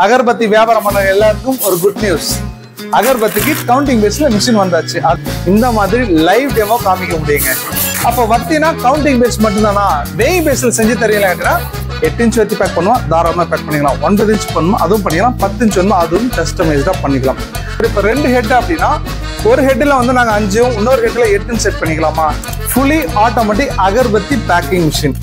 அகர்பத்தி வியாபாரம் பண்ண எல்லாருக்கும் ஒரு குட் நியூஸ். அகர்பத்திக்கு கவுண்டிங் பேஸ்ல மிஷின் வந்தாச்சு. இந்த மாதிரி லைவ் டெமோ காமிக்க முடியுங்க. அப்போ வத்தினா கவுண்டிங் பேஸ் மட்டும்தானா? வெயிங் பேஸ்ல செஞ்சு தெரியல கேட்டா 8 இன்ச் வத்தி பேக் பண்ணுவோம், தாராளமா பேக் பண்ணிக்கலாம். 9 இன்ச் பண்ணுவோம், அதுவும் பண்ணிக்கலாம். 10 இன்ச் வேணுமா, அதுவும் கஸ்டமைஸ்டா பண்ணிக்கலாம். இப்போ 2 ஹெட் அப்படின்னா ஒரு ஹெட்ல வந்து நாங்க 5, இன்னொரு ஹெட்ல 8 செட் பண்ணிக்கலாமா? Fully automatic agarbatti packing machine.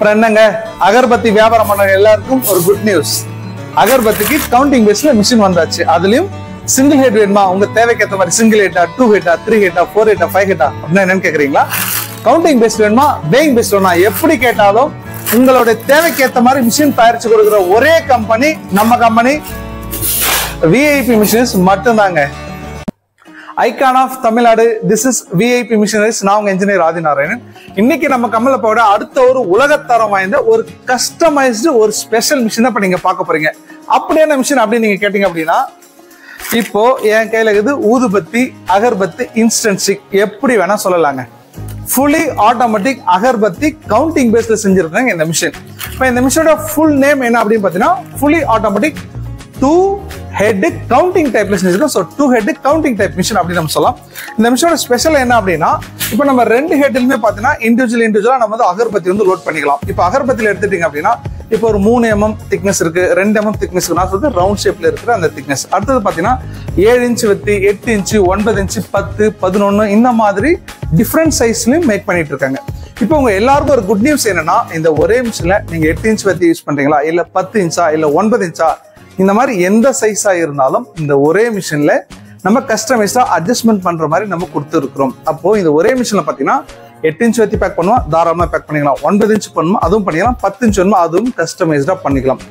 என்னங்க, அகர்பத்தி வியாபாரம் பண்ண எல்லாருக்கும் ஒரு குட் நியூஸ். அகர்பத்திக்கு கவுண்டிங் பேஸ்ல மிஷின் வந்தாச்சு. அதுலயும் சிங்கிள் ஹெட் வேணுமா, உங்க தேவைக்கு ஏற்ற மாதிரி சிங்கிள் ஹெட்டா, 2 ஹெட்டா, 3 ஹெட்டா, 4 ஹெட்டா, 5 ஹெட்டா அப்படின்னா என்னன்னு கேக்குறீங்களா? கவுண்டிங் பேஸ் வேணுமா, வேயிங் பேஸ் வேணுமா, எப்படி கேட்டாலும் உங்களுடைய தேவைக்கு ஏற்ற மாதிரி மிஷின் தயாரிச்சு கொடுக்குற ஒரே கம்பெனி நம்ம கம்பெனி விஐபி மிஷின்ஸ் மட்டும்தாங்க. Icon of Tamil Nadu, this is VIP machineries. நான் உங்க இன்ஜினியர் ஆதிநாராயணன். இன்னைக்கு நம்ம கம்மல போட அடுத்த ஒரு உலகத்தரம் வாய்ந்த ஒரு கஸ்டமைஸ்டு ஒரு ஸ்பெஷல் மிஷின் இப்ப நீங்க பார்க்க போறீங்க. அப்படியான மிஷின் அப்படின்னு நீங்க கேட்டீங்க அப்படின்னா, இப்போ என் கையில இருக்குது ஊதுபத்தி அகர்பத்தி இன்ஸ்டன்ட் ஸ்டிக், எப்படி வேணா சொல்லலாங்க. ஃபுல்லி ஆட்டோமேட்டிக் அகர்பத்தி கவுண்டிங் பேஸ்ல செஞ்சிருக்காங்க இந்த மிஷின். இப்போ இந்த மிஷினோட ஃபுல் நேம் என்ன அப்படின்னு பாத்தீங்கன்னா, ஃபுல்லி ஆட்டோமேட்டிக் 2 ஹெட் கவுண்டிங் டைப்ல செஞ்சிருக்கோம். So 2 head counting type machine அப்படின்னு நம்ம சொல்லலாம். இந்த மிஷினோட ஸ்பெஷல் என்ன அப்படின்னா, இப்போ நம்ம 2 ஹெட்லுமே பார்த்தீங்கன்னா இண்டிவிஜுவலா நம்ம வந்து அகர்பத்தி வந்து லோட் பண்ணிக்கலாம். இப்போ அகர்பத்தியில் எடுத்துட்டீங்க அப்படின்னா, இப்போ ஒரு 3 mm திக்னஸ் இருக்கு, 2 mm திக்னஸ் நான் சொல்றது ரவுண்ட் ஷேப்ல இருக்கிற அந்த திக்னஸ். அடுத்தது பார்த்தீங்கன்னா 7 இன்ச் வத்தி, 8 இன்ச், 9 இன்ச், 10, 11 இந்த மாதிரி டிஃப்ரெண்ட் சைஸ்லயும் மேக் பண்ணிட்டு இருக்காங்க. இப்போ உங்க எல்லாருக்கும் ஒரு குட் நியூஸ் என்னன்னா, இந்த ஒரே மிஷின்ல நீங்க 8 இன்ச் வத்தி யூஸ் பண்றீங்களா, இல்ல 10 இன்ச்சா, இல்ல 9 இன்ச்சா, இந்த மாதிரி எந்த சைஸா இருந்தாலும் இந்த ஒரே மிஷின்ல நம்ம கஸ்டமைஸா அட்ஜஸ்ட்மெண்ட் பண்ற மாதிரி நம்ம கொடுத்துருக்கிறோம். அப்போ இந்த ஒரே மிஷின்ல பாத்தீங்கன்னா 8 இன்ச் வத்தி பேக் பண்ணுவோம், தாராளமா பேக் பண்ணிக்கலாம். 9 இன்ச் பண்ணுவோம், அதுவும் பண்ணிக்கலாம். 10 இன்ச் வேணுமா, அதுவும் கஸ்டமைஸ்டா பண்ணிக்கலாம்.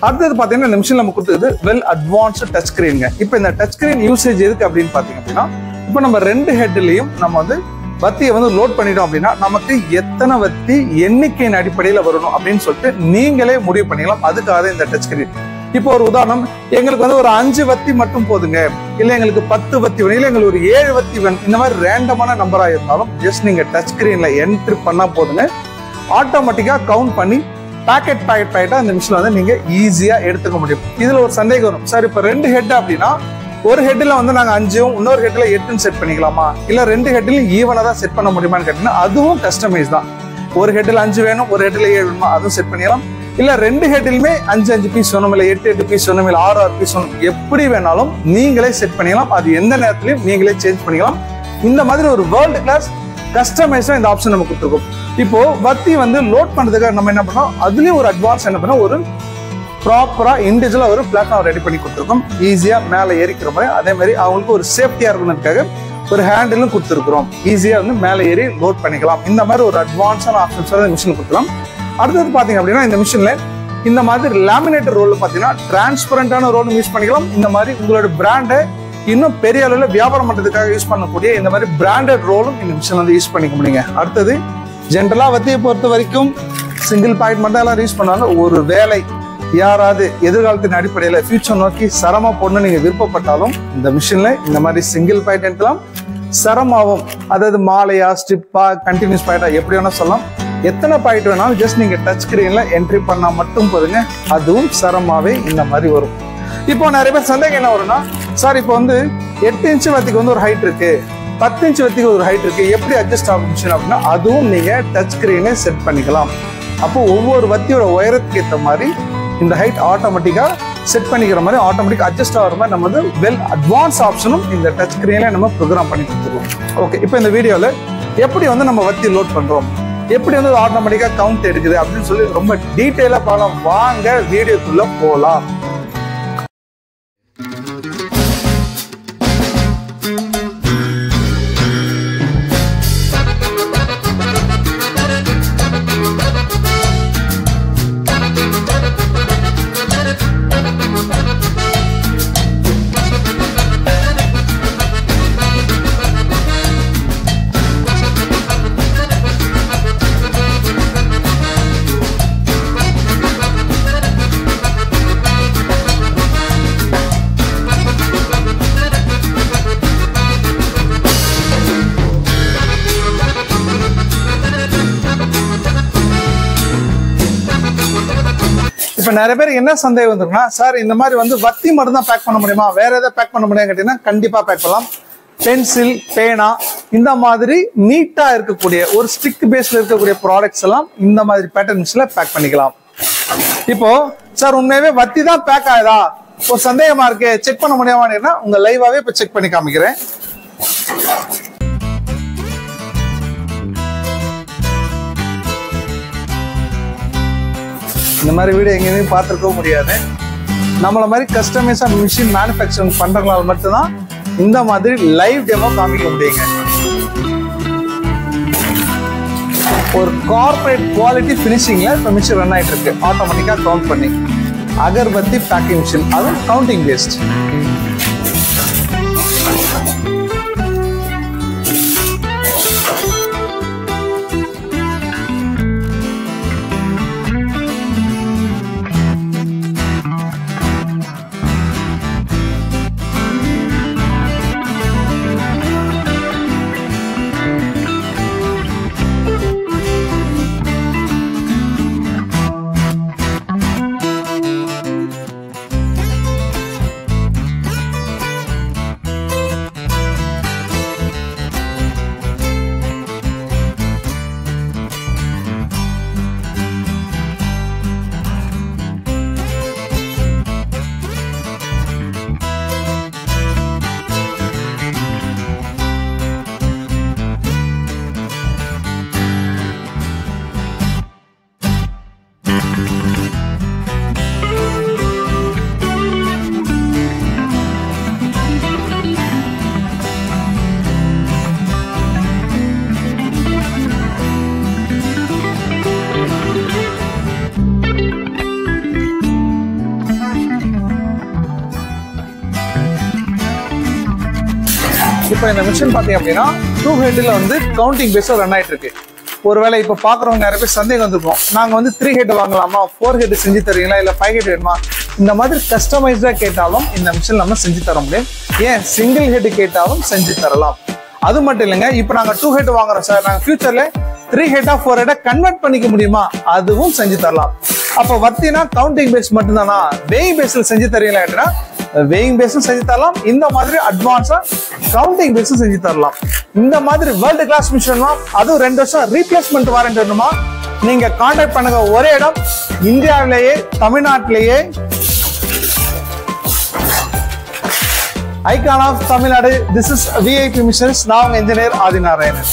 அடுத்தது பாத்தீங்கன்னா இந்த மிஷின் நம்ம கொடுத்தது வெல் அட்வான்ஸ்டு டச் ஸ்கிரீனுங்க. இப்போ இந்த டச் ஸ்கிரீன் யூசேஜ் எதுக்கு அப்படின்னு பாத்தீங்க அப்படின்னா, இப்போ நம்ம 2 ஹெட்லயும் நம்ம வந்து வத்தியை வந்து லோட் பண்ணிட்டோம் அப்படின்னா, நமக்கு எத்தனை வத்தி எண்ணிக்கையின் அடிப்படையில் வரணும் அப்படின்னு சொல்லிட்டு நீங்களே முடிவு பண்ணிக்கலாம். அதுக்காக இந்த டச் ஸ்கிரீன். இப்போ ஒரு உதாரணம், எங்களுக்கு வந்து ஒரு 5 வத்தி மட்டும் போதுங்க, இல்ல எங்களுக்கு 10 வத்தி வேணும், இல்ல எங்களுக்கு ஒரு 7 வத்தி வேணும், இந்த மாதிரி ரேண்டமான நம்பரா இருந்தாலும் ஜஸ்ட் நீங்க டச் ஸ்கிரீன்ல என்ட்ரி பண்ணா போதுங்க, ஆட்டோமேட்டிக்கா கவுண்ட் பண்ணி பாக்கெட்டா இந்த மிஷின் வந்து நீங்க ஈஸியா எடுத்துக்க முடியும். இதுல ஒரு சந்தேகம் வரும், சார் இப்போ 2 ஹெட் அப்படின்னா ஒரு ஹெட்ல வந்து நாங்க 5, இன்னொரு ஹெட்ல 8 செட் பண்ணிக்கலாமா, இல்ல 2 ஹெட்லயும் ஈவனா தான் செட் பண்ண முடியுமான்னு கேட்டீங்கன்னா, அதுவும் கஸ்டமைஸ் தான். ஒரு ஹெட்ல 5 வேணும், ஒரு ஹெட்ல 7 வேணுமா, அதுவும் செட் பண்ணிடலாம். இல்ல 2 ஹெட்லுமே 5 பீஸ் வேணும், இல்ல 8 பீஸ் வேணும், இல்ல 6 பீஸ் வேணும், எப்படி வேணாலும் நீங்களே செட் பண்ணிக்கலாம். அது எந்த நேரத்திலையும் நீங்களே சேஞ்ச் பண்ணிக்கலாம். இந்த மாதிரி ஒரு வேர்ல்டு கிளாஸ் கஸ்டமைஸா இந்த ஆப்ஷன் நம்ம கொடுத்துருக்கோம். இப்போ வத்தி வந்து லோட் பண்றதுக்காக நம்ம என்ன பண்ணோம், அதுலயும் ஒரு அட்வான்ஸ் என்ன பண்ணோம், ஒரு ப்ராப்பரா இண்டிவிஜுவலா ஒரு பிளாட்ஃபார்ம் ரெடி பண்ணி கொடுத்துருக்கோம். ஈஸியா மேலே ஏறிக்கிற மாதிரி, அதே மாதிரி அவங்களுக்கு ஒரு சேஃப்டியா இருக்கணும்னுக்காக ஒரு ஹேண்டிலும் கொடுத்துருக்கிறோம். ஈஸியா வந்து மேலே ஏறி லோட் பண்ணிக்கலாம். இந்த மாதிரி ஒரு அட்வான்ஸான ஆப்ஷன்ஸ் மிஷின் கொடுத்துக்கலாம். அடுத்தது பாத்தீங்க அப்படின்னா, இந்த மிஷின்ல இந்த மாதிரி லேமினேட்டர் ரோல் பாத்தீங்கன்னா டிரான்ஸ்பரண்டான ரோல் யூஸ் பண்ணிக்கலாம். இந்த மாதிரி உங்களோட பிராண்டை இன்னும் பெரிய அளவில் வியாபாரம் பண்றதுக்காக யூஸ் பண்ணக்கூடிய இந்த மாதிரி பிராண்டட் ரோலும் இந்த மிஷின் வந்து யூஸ் பண்ணிக்க முடியுங்க. அடுத்தது ஜென்ரலா வத்தியை பொறுத்த வரைக்கும் சிங்கிள் பாயிண்ட் மட்டும் எல்லாம் யூஸ் பண்ணுவாங்க. ஒரு வேலை யாராவது எதிர்காலத்தின் அடிப்படையில் ஃபியூச்சர் நோக்கி சரமா போடணும்னு நீங்க விருப்பப்பட்டாலும் இந்த மிஷின்ல இந்த மாதிரி சிங்கிள் பாயிண்ட் எடுக்கலாம். சரமாவும், அதாவது மாலையா, ஸ்ட்ரிப்பா, கண்டினியூஸ் பாயிண்டா எப்படி வேணா சொல்லலாம். எத்தனை பாயிண்ட் வேணாலும் ஜஸ்ட் நீங்க டச் ஸ்கிரீன்ல என்ட்ரி பண்ணா மட்டும் போதுங்க, அதுவும் சரமாவே இந்த மாதிரி வரும். இப்போ நிறைய பேர் சந்தேகம் என்ன வரும்னா, சார் இப்போ வந்து 8 இன்ச் வத்திக்கு வந்து ஒரு ஹைட் இருக்கு, 10 இன்ச் வத்திக்கு ஒரு ஹைட் இருக்கு, எப்படி அட்ஜஸ்ட் ஆகும் மிஷின் அப்படின்னா, அதுவும் நீங்க டச் ஸ்கிரீனே செட் பண்ணிக்கலாம். அப்போ ஒவ்வொரு வத்தியோட உயரத்துக்கு ஏற்ற மாதிரி இந்த ஹைட் ஆட்டோமேட்டிக்கா செட் பண்ணிக்கிற மாதிரி, ஆட்டோமேட்டிக் அட்ஜஸ்ட் ஆகிற மாதிரி நம்ம வந்து வெல் அட்வான்ஸ் ஆப்ஷனும் இந்த டச் ஸ்கிரீன்ல நம்ம ப்ரோக்ராம் பண்ணி கொடுத்துருவோம். ஓகே, இப்போ இந்த வீடியோல எப்படி வந்து நம்ம வத்தி லோட் பண்றோம், எப்படி வந்து ஆட்டோமேட்டிக்கா கவுண்ட் எடுக்குது அப்படின்னு சொல்லி ரொம்ப டீட்டெயிலா பார்க்கலாம். வாங்க வீடியோக்குள்ள போலாம். இப்ப நிறைய பேர் என்ன சந்தேகம் வந்துருக்குன்னா, சார் இந்த மாதிரி வந்து வத்தி மட்டும் தான் பேக் பண்ண முடியுமா, வேற ஏதாவது பேக் பண்ண முடியும் கேட்டீங்கன்னா கண்டிப்பா பேக் பண்ணலாம். பென்சில், பேனா, இந்த மாதிரி நீட்டா இருக்கக்கூடிய ஒரு ஸ்டிக் பேஸ்ல இருக்கக்கூடிய ப்ராடக்ட்ஸ் எல்லாம் இந்த மாதிரி பேட்டர்ன் மிஷின்ல பேக் பண்ணிக்கலாம். இப்போ சார் உண்மையாவே வத்தி தான் பேக் ஆகுதா, ஒரு சந்தேகமா இருக்கு, செக் பண்ண முடியாமன்னா உங்க லைவாவே இப்ப செக் பண்ணி காமிக்கிறேன். இந்த மாதிரி வீடியோ எங்கேயுமே பார்த்துருக்கவும் முடியாது. நம்மள மாதிரி கஸ்டமைஸா மிஷின் மேனுஃபேக்சரிங் பண்றதுனால மட்டும்தான் இந்த மாதிரி லைவ் டெமோ காமிக்க முடியுங்க. ஒரு கார்பரேட் குவாலிட்டி ஃபினிஷிங்ல இப்போ மிஷின் ரன் ஆயிட்டு இருக்கு, ஆட்டோமேட்டிக்கா கவுண்ட் பண்ணி. அகர்பத்தி பேக்கிங் மிஷின், அதுவும் கவுண்டிங் பேஸ்ட். இப்போ இந்த மிஷின் பார்த்தீங்க அப்படின்னா 2 ஹெட்ல வந்து கவுண்டிங் பேஸில் ரன் ஆயிட்டு இருக்கு. ஒருவேளை இப்போ பார்க்குறவங்க நிறைய பேர் சந்தேகம் வந்துருக்கோம், நாங்கள் வந்து 3 ஹெட் வாங்கலாமா, 4 ஹெட் செஞ்சு தருவீங்களா, இல்லை 5 ஹெட் வேணுமா? இந்த மாதிரி கஸ்டமைஸ்டாக கேட்டாலும் இந்த மிஷின் நம்ம செஞ்சு தர முடியும். ஏன் சிங்கிள் ஹெட் கேட்டாலும் செஞ்சு தரலாம். அது மட்டும் இல்லைங்க, இப்போ நாங்கள் 2 ஹெட் வாங்குறோம் சார், நாங்கள் ஃபியூச்சர்ல 3 ஹெட்டா 4 ஹெட்டா கன்வெர்ட் பண்ணிக்க முடியுமா, அதுவும் செஞ்சு தரலாம். அப்போ வத்தினா கவுண்டிங் பேஸ் மட்டும்தானா, வெயிங் பேஸில் செஞ்சு தரீங்களா கேட்டா வெயிங் பேஸும் செஞ்சு தரலாம். இந்த மாதிரி அட்வான்ஸா கவுண்டிங் பேஸும் செஞ்சு தரலாம். இந்த மாதிரி வேர்ல்டு கிளாஸ் மிஷின் அதுவும் 2 வருஷம் ரீப்ளேஸ்மெண்ட் வாரண்டி வேணுமா, நீங்க கான்டாக்ட் பண்ணுங்க. ஒரே இடம், இந்தியாவிலேயே தமிழ்நாட்டிலேயே icon of Tamil Nadu. This is VIP machines. நான் உங்க இன்ஜினியர் ஆதிநாராயணன்.